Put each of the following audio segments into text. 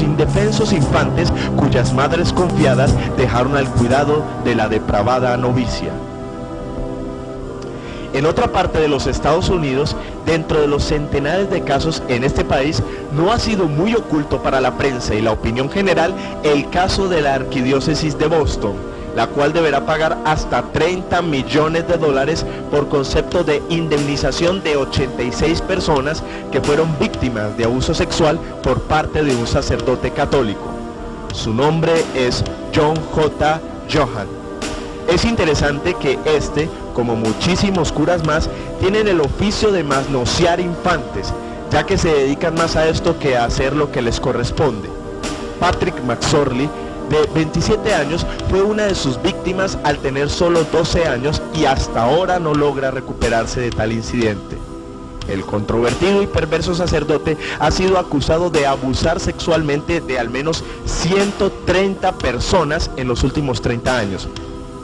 los indefensos infantes cuyas madres confiadas dejaron al cuidado de la depravada novicia. En otra parte de los Estados Unidos, dentro de los centenares de casos en este país, no ha sido muy oculto para la prensa y la opinión general el caso de la Arquidiócesis de Boston, la cual deberá pagar hasta 30 millones de dólares por concepto de indemnización de 86 personas que fueron víctimas de abuso sexual por parte de un sacerdote católico. Su nombre es John J. Johan. Es interesante que este, como muchísimos curas más, tienen el oficio de manosear infantes, ya que se dedican más a esto que a hacer lo que les corresponde. Patrick McSorley, de 27 años, fue una de sus víctimas al tener solo 12 años y hasta ahora no logra recuperarse de tal incidente. El controvertido y perverso sacerdote ha sido acusado de abusar sexualmente de al menos 130 personas en los últimos 30 años.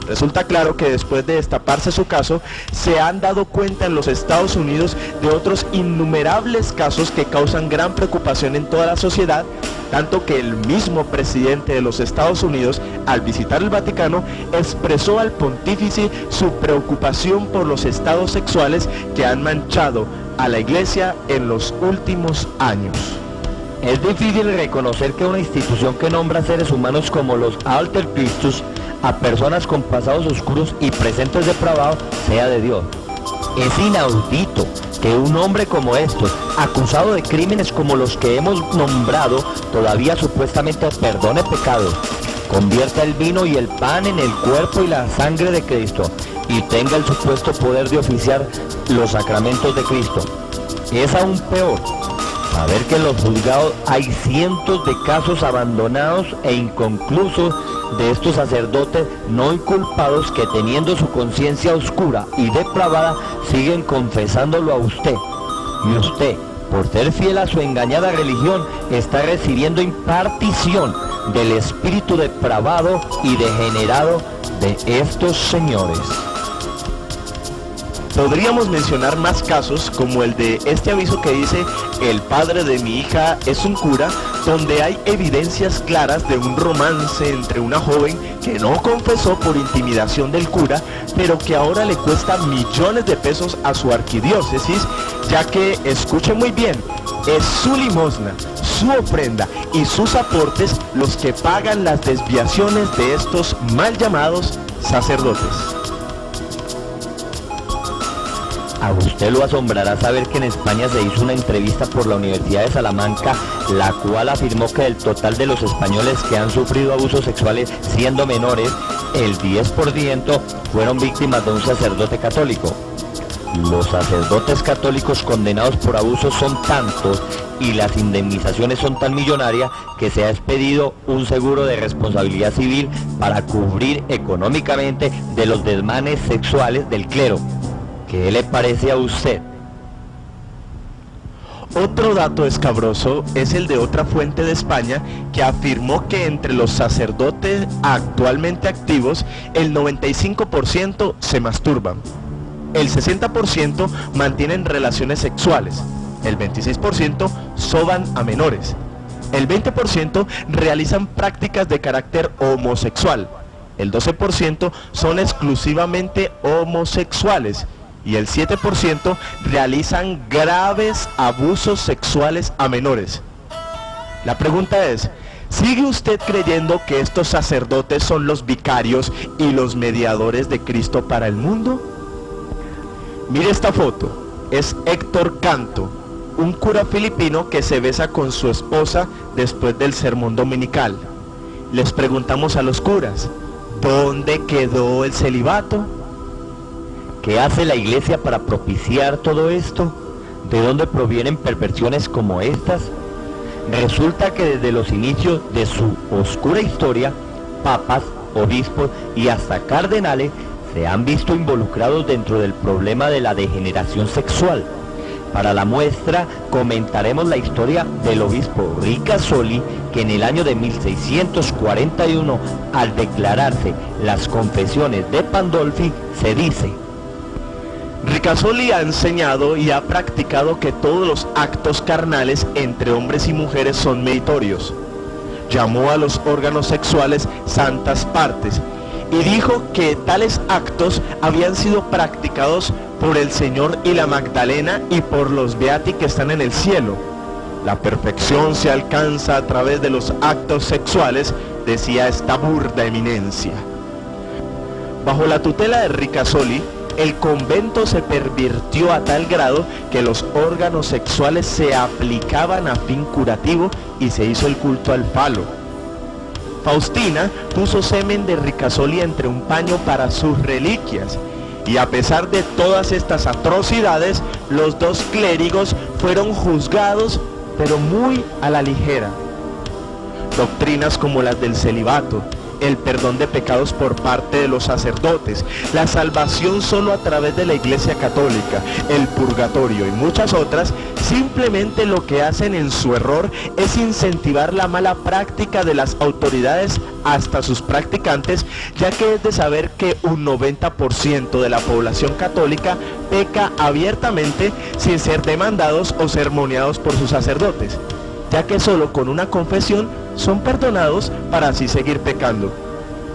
Resulta claro que después de destaparse su caso, se han dado cuenta en los Estados Unidos de otros innumerables casos que causan gran preocupación en toda la sociedad, tanto que el mismo presidente de los Estados Unidos, al visitar el Vaticano, expresó al pontífice su preocupación por los estados sexuales que han manchado a la Iglesia en los últimos años. Es difícil reconocer que una institución que nombra seres humanos como los Alter Christus, a personas con pasados oscuros y presentes depravados, sea de Dios. Es inaudito que un hombre como estos, acusado de crímenes como los que hemos nombrado, todavía supuestamente perdone pecados, convierta el vino y el pan en el cuerpo y la sangre de Cristo, y tenga el supuesto poder de oficiar los sacramentos de Cristo. Es aún peor saber que en los juzgados hay cientos de casos abandonados e inconclusos de estos sacerdotes no inculpados que, teniendo su conciencia oscura y depravada, siguen confesándolo a usted. Y usted, por ser fiel a su engañada religión, está recibiendo impartición del espíritu depravado y degenerado de estos señores. Podríamos mencionar más casos como el de este aviso que dice: el padre de mi hija es un cura, donde hay evidencias claras de un romance entre una joven que no confesó por intimidación del cura, pero que ahora le cuesta millones de pesos a su arquidiócesis, ya que, escuche muy bien, es su limosna, su ofrenda y sus aportes los que pagan las desviaciones de estos mal llamados sacerdotes. A usted lo asombrará saber que en España se hizo una entrevista por la Universidad de Salamanca, la cual afirmó que del total de los españoles que han sufrido abusos sexuales siendo menores, el 10% fueron víctimas de un sacerdote católico. Los sacerdotes católicos condenados por abusos son tantos y las indemnizaciones son tan millonarias que se ha expedido un seguro de responsabilidad civil para cubrir económicamente de los desmanes sexuales del clero. ¿Qué le parece a usted? Otro dato escabroso es el de otra fuente de España que afirmó que entre los sacerdotes actualmente activos, el 95% se masturban, el 60% mantienen relaciones sexuales, el 26% soban a menores, el 20% realizan prácticas de carácter homosexual, el 12% son exclusivamente homosexuales, y el 7% realizan graves abusos sexuales a menores. La pregunta es, ¿sigue usted creyendo que estos sacerdotes son los vicarios y los mediadores de Cristo para el mundo? Mire esta foto, es Héctor Canto, un cura filipino que se besa con su esposa después del sermón dominical. Les preguntamos a los curas, ¿dónde quedó el celibato? ¿Qué hace la Iglesia para propiciar todo esto? ¿De dónde provienen perversiones como estas? Resulta que desde los inicios de su oscura historia, papas, obispos y hasta cardenales se han visto involucrados dentro del problema de la degeneración sexual. Para la muestra comentaremos la historia del obispo Ricasoli, que en el año de 1641, al declararse las confesiones de Pandolfi, se dice: Ricasoli ha enseñado y ha practicado que todos los actos carnales entre hombres y mujeres son meritorios. llamó a los órganos sexuales santas partes y dijo que tales actos habían sido practicados por el Señor y la Magdalena y por los Beati que están en el cielo. La perfección se alcanza a través de los actos sexuales, decía esta burda eminencia. Bajo la tutela de Ricasoli, el convento se pervirtió a tal grado que los órganos sexuales se aplicaban a fin curativo y se hizo el culto al falo. Faustina puso semen de Ricasoli entre un paño para sus reliquias, y a pesar de todas estas atrocidades, los dos clérigos fueron juzgados, pero muy a la ligera. Doctrinas como las del celibato, el perdón de pecados por parte de los sacerdotes, la salvación solo a través de la Iglesia Católica, el purgatorio y muchas otras, simplemente lo que hacen en su error es incentivar la mala práctica de las autoridades hasta sus practicantes, ya que es de saber que un 90% de la población católica peca abiertamente sin ser demandados o sermoneados por sus sacerdotes, ya que solo con una confesión son perdonados para así seguir pecando.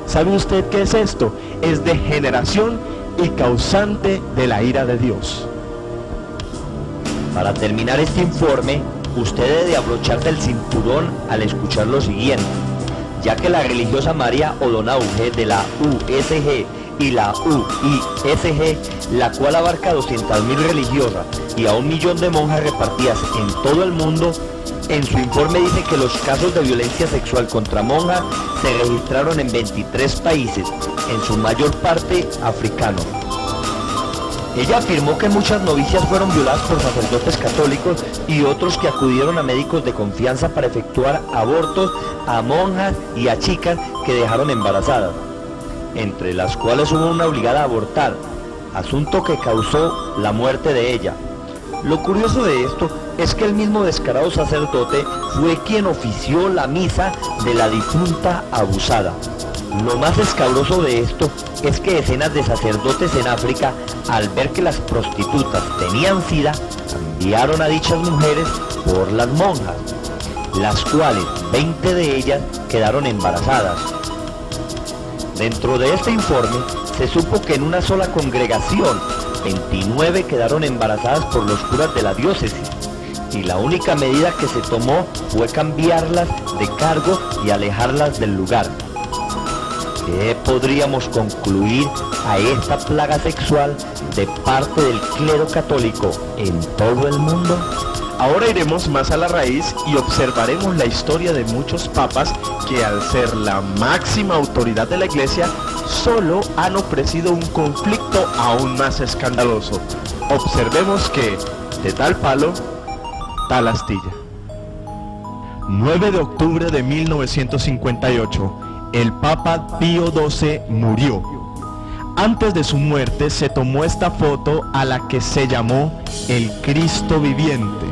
¿Sabe usted qué es esto? Es degeneración y causante de la ira de Dios. Para terminar este informe, usted debe abrocharse el cinturón al escuchar lo siguiente, ya que la religiosa María O'Donoghue de la USG y la UISG, la cual abarca 200.000 religiosas y a 1 millón de monjas repartidas en todo el mundo, en su informe dice que los casos de violencia sexual contra monjas se registraron en 23 países, en su mayor parte africanos. Ella afirmó que muchas novicias fueron violadas por sacerdotes católicos y otros que acudieron a médicos de confianza para efectuar abortos a monjas y a chicas que dejaron embarazadas, entre las cuales hubo una obligada a abortar, asunto que causó la muerte de ella. Lo curioso de esto es que el mismo descarado sacerdote fue quien ofició la misa de la difunta abusada. Lo más escabroso de esto es que decenas de sacerdotes en África, al ver que las prostitutas tenían sida, cambiaron a dichas mujeres por las monjas, las cuales 20 de ellas quedaron embarazadas. Dentro de este informe se supo que en una sola congregación 29 quedaron embarazadas por los curas de la diócesis, y la única medida que se tomó fue cambiarlas de cargo y alejarlas del lugar. ¿Qué podríamos concluir a esta plaga sexual de parte del clero católico en todo el mundo? Ahora iremos más a la raíz y observaremos la historia de muchos papas que, al ser la máxima autoridad de la Iglesia, solo han ofrecido un conflicto aún más escandaloso. Observemos que, de tal palo, tal astilla. 9 de octubre de 1958, el Papa Pío XII murió. Antes de su muerte se tomó esta foto a la que se llamó el Cristo viviente.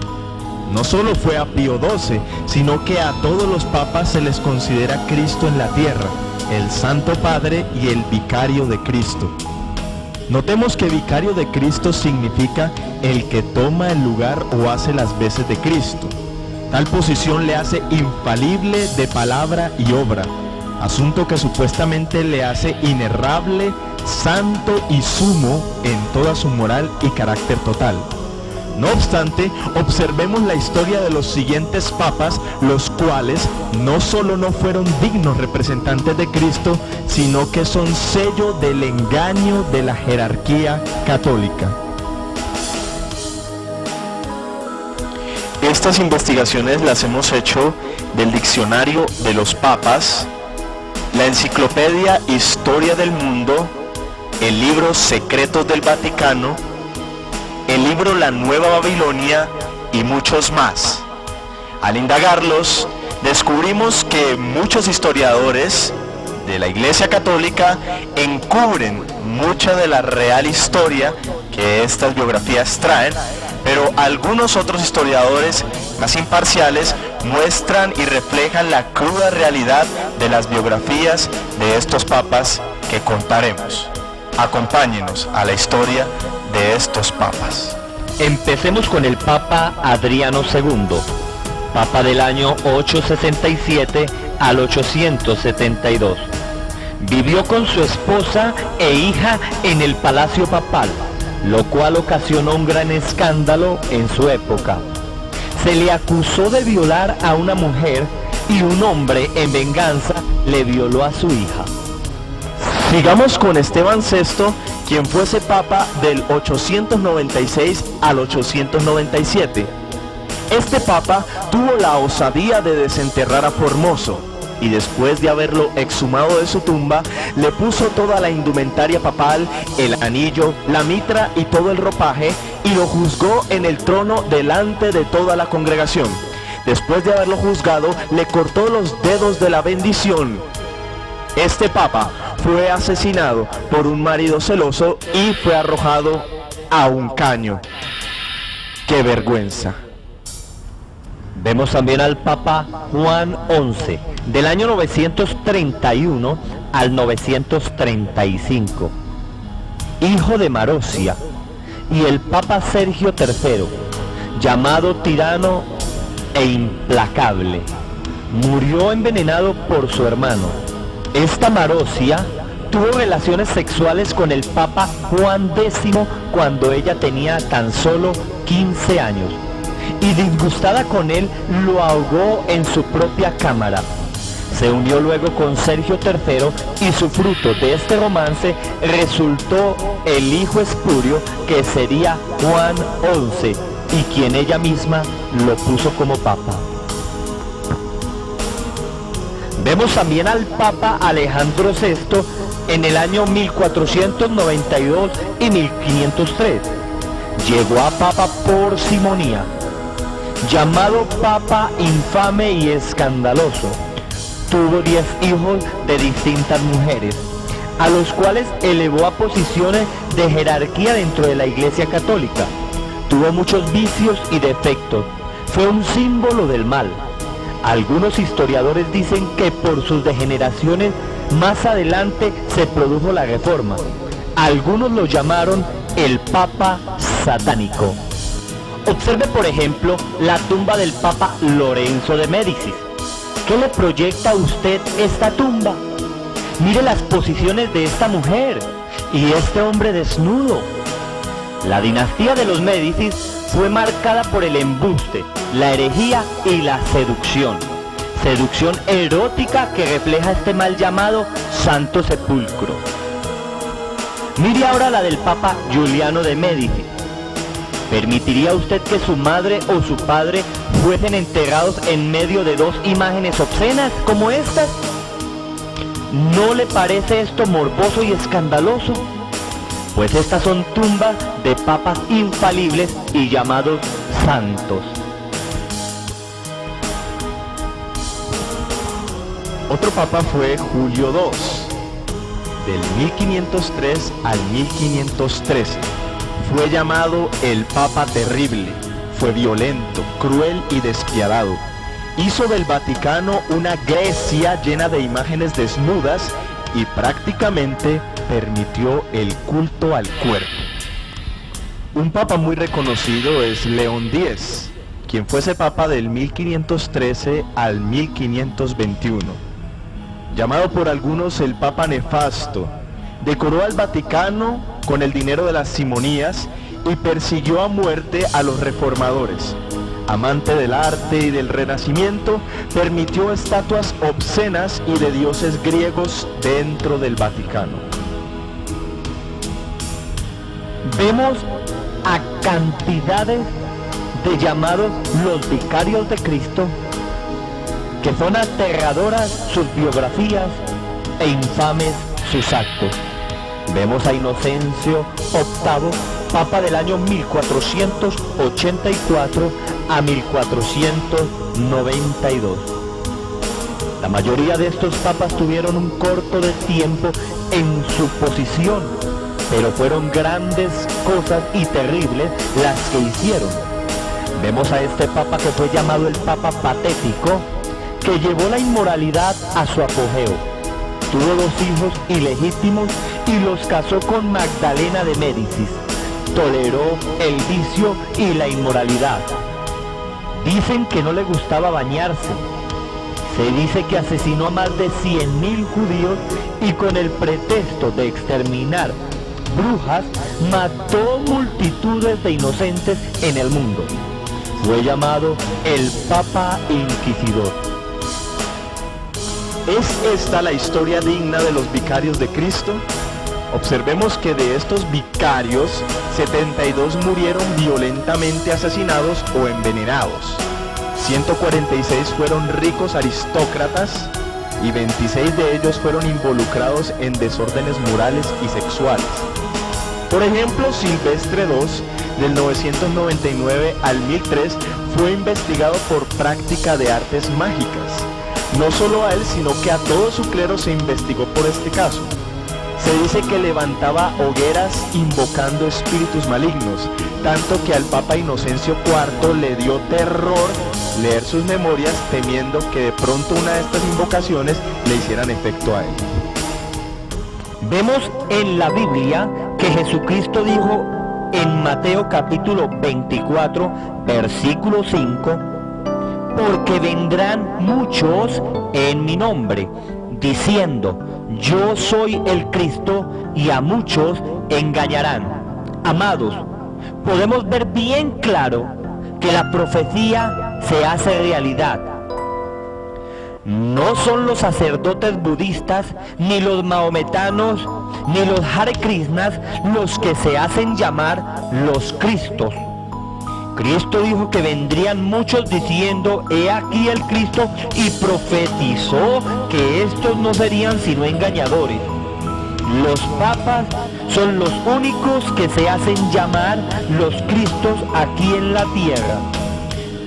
No solo fue a Pío XII, sino que a todos los papas se les considera Cristo en la tierra, el Santo Padre y el Vicario de Cristo. Notemos que Vicario de Cristo significa el que toma el lugar o hace las veces de Cristo. Tal posición le hace infalible de palabra y obra, asunto que supuestamente le hace inerrable, santo y sumo en toda su moral y carácter total. No obstante, observemos la historia de los siguientes papas, los cuales no solo no fueron dignos representantes de Cristo, sino que son sello del engaño de la jerarquía católica. Estas investigaciones las hemos hecho del Diccionario de los Papas, la Enciclopedia Historia del Mundo, el libro Secretos del Vaticano, el libro La Nueva Babilonia y muchos más. Al indagarlos, descubrimos que muchos historiadores de la Iglesia Católica encubren mucha de la real historia que estas biografías traen, pero algunos otros historiadores más imparciales muestran y reflejan la cruda realidad de las biografías de estos papas que contaremos. Acompáñenos a la historia de estos papas. Empecemos con el Papa Adriano II. papa del año 867 al 872. Vivió con su esposa e hija en el palacio papal, lo cual ocasionó un gran escándalo en su época. Se le acusó de violar a una mujer y un hombre en venganza le violó a su hija. Sigamos con Esteban VI, quien fuese papa del 896 al 897. Este papa tuvo la osadía de desenterrar a Formoso y después de haberlo exhumado de su tumba, le puso toda la indumentaria papal, el anillo, la mitra y todo el ropaje y lo juzgó en el trono delante de toda la congregación. Después de haberlo juzgado, le cortó los dedos de la bendición. Este papa fue asesinado por un marido celoso y fue arrojado a un caño. ¡Qué vergüenza! Vemos también al Papa Juan XI, del año 931 al 935, hijo de Marosia, y el Papa Sergio III, llamado tirano e implacable, murió envenenado por su hermano. Esta Marosia tuvo relaciones sexuales con el Papa Juan X cuando ella tenía tan solo 15 años. Y disgustada con él, lo ahogó en su propia cámara. Se unió luego con Sergio III y su fruto de este romance resultó el hijo espurio que sería Juan XI y quien ella misma lo puso como papa. Vemos también al Papa Alejandro VI en el año 1492 y 1503. Llegó a papa por simonía. Llamado papa infame y escandaloso, tuvo 10 hijos de distintas mujeres, a los cuales elevó a posiciones de jerarquía dentro de la Iglesia Católica. Tuvo muchos vicios y defectos, fue un símbolo del mal. Algunos historiadores dicen que por sus degeneraciones más adelante se produjo la Reforma. Algunos lo llamaron el Papa Satánico. Observe, por ejemplo, la tumba del Papa Lorenzo de Médicis. ¿Qué le proyecta a usted esta tumba? Mire las posiciones de esta mujer y este hombre desnudo. La dinastía de los Médicis fue marcada por el embuste, la herejía y la seducción. Seducción erótica que refleja este mal llamado Santo Sepulcro. Mire ahora la del Papa Giuliano de Médicis. ¿Permitiría usted que su madre o su padre fuesen enterrados en medio de 2 imágenes obscenas como estas? ¿No le parece esto morboso y escandaloso? Pues estas son tumbas de papas infalibles y llamados santos. Otro papa fue Julio II, del 1503 al 1513. Fue llamado el Papa Terrible, fue violento, cruel y despiadado. Hizo del Vaticano una Grecia llena de imágenes desnudas y prácticamente permitió el culto al cuerpo. Un papa muy reconocido es León X, quien fuese papa del 1513 al 1521. Llamado por algunos el Papa Nefasto, decoró al Vaticano con el dinero de las simonías y persiguió a muerte a los reformadores. Amante del arte y del Renacimiento, permitió estatuas obscenas y de dioses griegos dentro del Vaticano. Vemos a cantidades de llamados los vicarios de Cristo, que son aterradoras sus biografías e infames sus actos. Vemos a Inocencio VIII, papa del año 1484 a 1492. La mayoría de estos papas tuvieron un corto de tiempo en su posición, pero fueron grandes cosas y terribles las que hicieron. Vemos a este papa que fue llamado el Papa Patético, que llevó la inmoralidad a su apogeo. Tuvo 2 hijos ilegítimos y los casó con Magdalena de Médicis. Toleró el vicio y la inmoralidad. Dicen que no le gustaba bañarse. Se dice que asesinó a más de 100.000 judíos y con el pretexto de exterminar brujas, mató multitudes de inocentes en el mundo. Fue llamado el Papa Inquisidor. ¿Es esta la historia digna de los vicarios de Cristo? Observemos que de estos vicarios, 72 murieron violentamente asesinados o envenenados. 146 fueron ricos aristócratas y 26 de ellos fueron involucrados en desórdenes morales y sexuales. Por ejemplo, Silvestre II, del 999 al 1003, fue investigado por práctica de artes mágicas. No solo a él, sino que a todo su clero se investigó por este caso. Se dice que levantaba hogueras invocando espíritus malignos, tanto que al Papa Inocencio IV le dio terror leer sus memorias, temiendo que de pronto una de estas invocaciones le hicieran efecto a él. Vemos en la Biblia que Jesucristo dijo en Mateo capítulo 24, versículo 5, porque vendrán muchos en mi nombre, diciendo, yo soy el Cristo, y a muchos engañarán. Amados, podemos ver bien claro que la profecía se hace realidad. No son los sacerdotes budistas, ni los mahometanos, ni los Hare Krishnas los que se hacen llamar los Cristos. Cristo dijo que vendrían muchos diciendo, he aquí el Cristo, y profetizó que estos no serían sino engañadores. Los papas son los únicos que se hacen llamar los Cristos aquí en la tierra,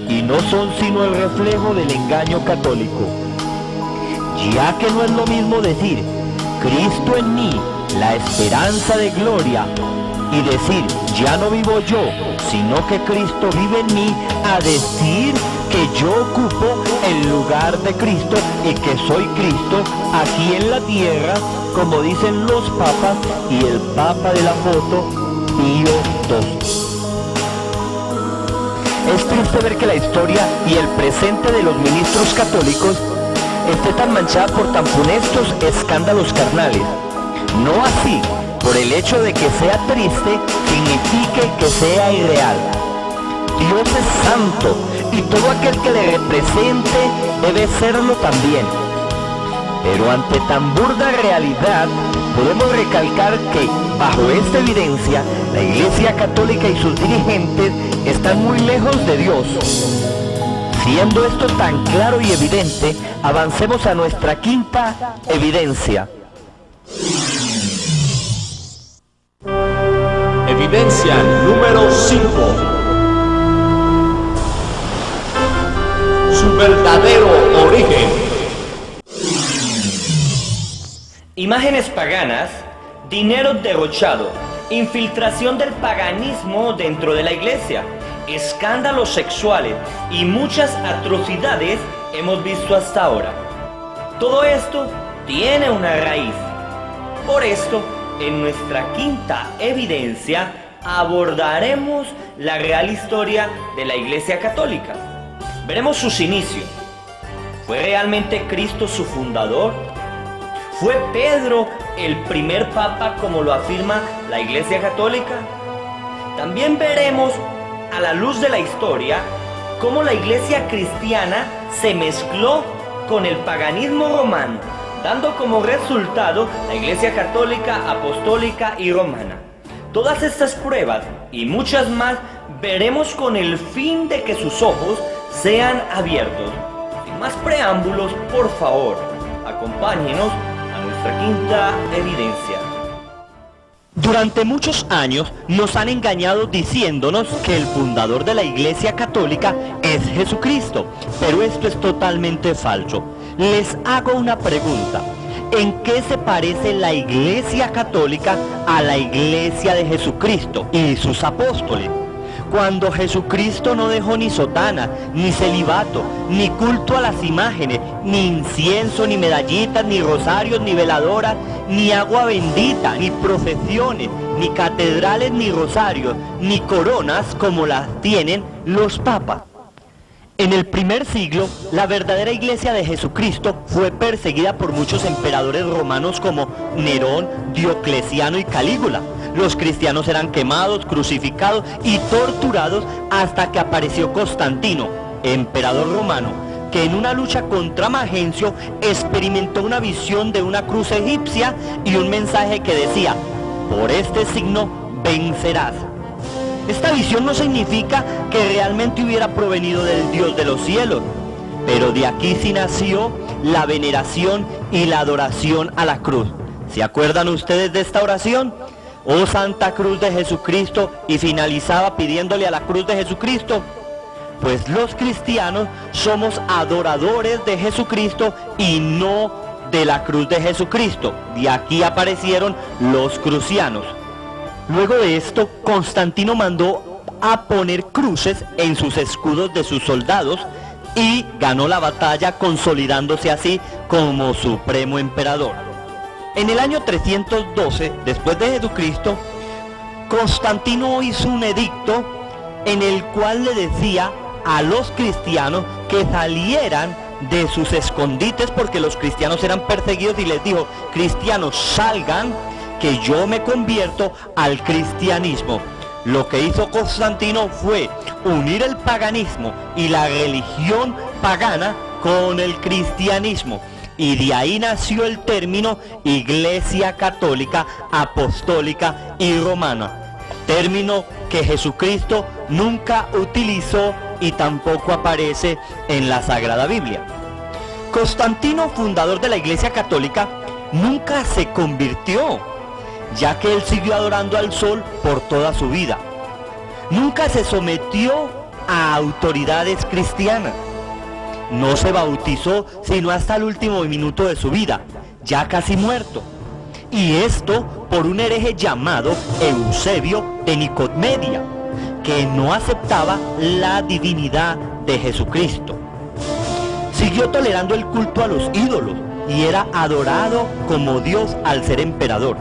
y no son sino el reflejo del engaño católico. Ya que no es lo mismo decir, Cristo en mí, la esperanza de gloria, y decir, ya no vivo yo, sino que Cristo vive en mí, a decir que yo ocupo el lugar de Cristo y que soy Cristo aquí en la tierra, como dicen los papas y el papa de la foto, Pío XII. Es triste ver que la historia y el presente de los ministros católicos esté tan manchada por tan funestos escándalos carnales. No así, por el hecho de que sea triste, signifique que sea irreal. Dios es santo y todo aquel que le represente debe serlo también. Pero ante tan burda realidad, podemos recalcar que, bajo esta evidencia, la Iglesia Católica y sus dirigentes están muy lejos de Dios. Siendo esto tan claro y evidente, avancemos a nuestra quinta evidencia. Evidencia número 5. Su verdadero origen. Imágenes paganas, dinero derrochado, infiltración del paganismo dentro de la iglesia, escándalos sexuales y muchas atrocidades hemos visto hasta ahora. Todo esto tiene una raíz. Por esto, en nuestra quinta evidencia abordaremos la real historia de la Iglesia Católica. Veremos sus inicios. ¿Fue realmente Cristo su fundador? ¿Fue Pedro el primer papa como lo afirma la Iglesia Católica? También veremos, a la luz de la historia, cómo la Iglesia cristiana se mezcló con el paganismo romano, dando como resultado la Iglesia Católica, Apostólica y Romana. Todas estas pruebas y muchas más veremos con el fin de que sus ojos sean abiertos. Sin más preámbulos, por favor, acompáñenos a nuestra quinta evidencia. Durante muchos años nos han engañado diciéndonos que el fundador de la Iglesia Católica es Jesucristo, pero esto es totalmente falso. Les hago una pregunta. ¿En qué se parece la Iglesia Católica a la Iglesia de Jesucristo y sus apóstoles? Cuando Jesucristo no dejó ni sotana, ni celibato, ni culto a las imágenes, ni incienso, ni medallitas, ni rosarios, ni veladoras, ni agua bendita, ni procesiones, ni catedrales, ni rosarios, ni coronas como las tienen los papas. En el primer siglo, la verdadera iglesia de Jesucristo fue perseguida por muchos emperadores romanos como Nerón, Diocleciano y Calígula. Los cristianos eran quemados, crucificados y torturados hasta que apareció Constantino, emperador romano, que en una lucha contra Magencio experimentó una visión de una cruz egipcia y un mensaje que decía: por este signo vencerás. Esta visión no significa que realmente hubiera provenido del Dios de los cielos, pero de aquí sí nació la veneración y la adoración a la cruz. ¿Se acuerdan ustedes de esta oración? Oh Santa Cruz de Jesucristo, y finalizaba pidiéndole a la cruz de Jesucristo. Pues los cristianos somos adoradores de Jesucristo y no de la cruz de Jesucristo. De aquí aparecieron los crucianos. Luego de esto, Constantino mandó a poner cruces en sus escudos de sus soldados y ganó la batalla, consolidándose así como supremo emperador. En el año 312, después de Jesucristo, Constantino hizo un edicto en el cual le decía a los cristianos que salieran de sus escondites, porque los cristianos eran perseguidos, y les dijo: cristianos, salgan, que yo me convierto al cristianismo. Lo que hizo Constantino fue unir el paganismo y la religión pagana con el cristianismo, y de ahí nació el término Iglesia Católica, Apostólica y Romana, término que Jesucristo nunca utilizó y tampoco aparece en la Sagrada Biblia. Constantino, fundador de la Iglesia Católica, nunca se convirtió, ya que él siguió adorando al sol por toda su vida. Nunca se sometió a autoridades cristianas. No se bautizó sino hasta el último minuto de su vida, ya casi muerto. Y esto por un hereje llamado Eusebio de Nicomedia, que no aceptaba la divinidad de Jesucristo. Siguió tolerando el culto a los ídolos y era adorado como Dios al ser emperador.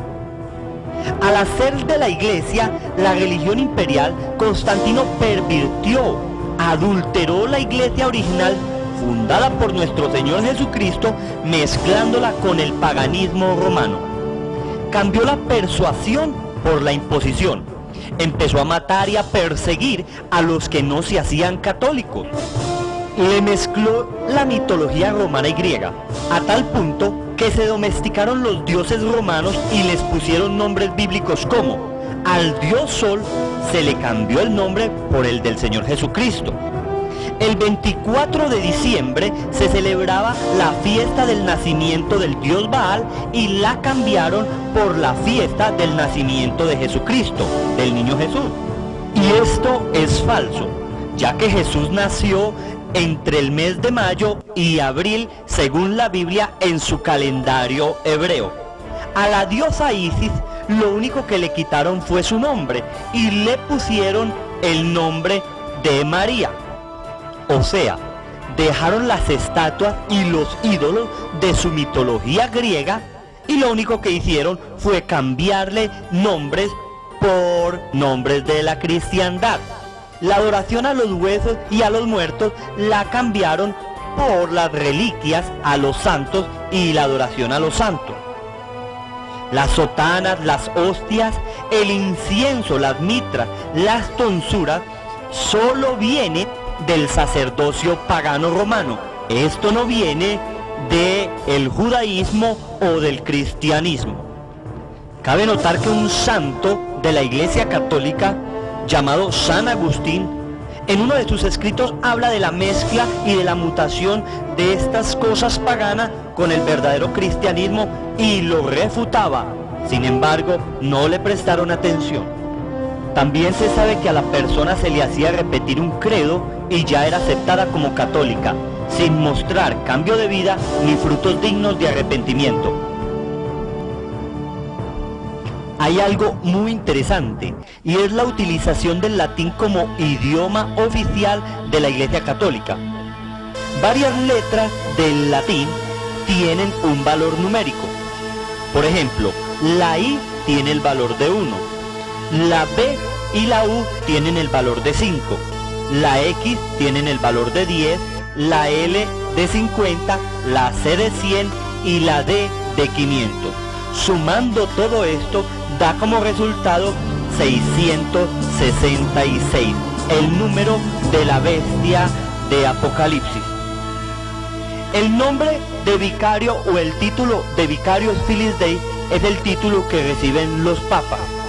Al hacer de la iglesia la religión imperial, Constantino pervirtió, adulteró la iglesia original fundada por nuestro Señor Jesucristo, mezclándola con el paganismo romano. Cambió la persuasión por la imposición. Empezó a matar y a perseguir a los que no se hacían católicos. Le mezcló la mitología romana y griega, a tal punto que se domesticaron los dioses romanos y les pusieron nombres bíblicos como: al dios Sol se le cambió el nombre por el del Señor Jesucristo. El 24 de diciembre se celebraba la fiesta del nacimiento del dios Baal y la cambiaron por la fiesta del nacimiento de Jesucristo, del niño Jesús. Y esto es falso, ya que Jesús nació entre el mes de mayo y abril, según la Biblia en su calendario hebreo. A la diosa Isis lo único que le quitaron fue su nombre y le pusieron el nombre de María. O sea, dejaron las estatuas y los ídolos de su mitología griega y lo único que hicieron fue cambiarle nombres por nombres de la cristiandad. La adoración a los huesos y a los muertos la cambiaron por las reliquias a los santos y la adoración a los santos. Las sotanas, las hostias, el incienso, las mitras, las tonsuras, solo viene del sacerdocio pagano romano. Esto no viene del judaísmo o del cristianismo. Cabe notar que un santo de la Iglesia Católica llamado San Agustín, en uno de sus escritos habla de la mezcla y de la mutación de estas cosas paganas con el verdadero cristianismo y lo refutaba. Sin embargo, no le prestaron atención. También se sabe que a la persona se le hacía repetir un credo y ya era aceptada como católica, sin mostrar cambio de vida ni frutos dignos de arrepentimiento. Hay algo muy interesante y es la utilización del latín como idioma oficial de la Iglesia Católica. Varias letras del latín tienen un valor numérico. Por ejemplo, la I tiene el valor de 1, la B y la U tienen el valor de 5, la X tienen el valor de 10, la L de 50, la C de 100 y la D de 500. Sumando todo esto da como resultado 666, el número de la bestia de Apocalipsis. El nombre de vicario o el título de Vicarius Filii Dei es el título que reciben los papas.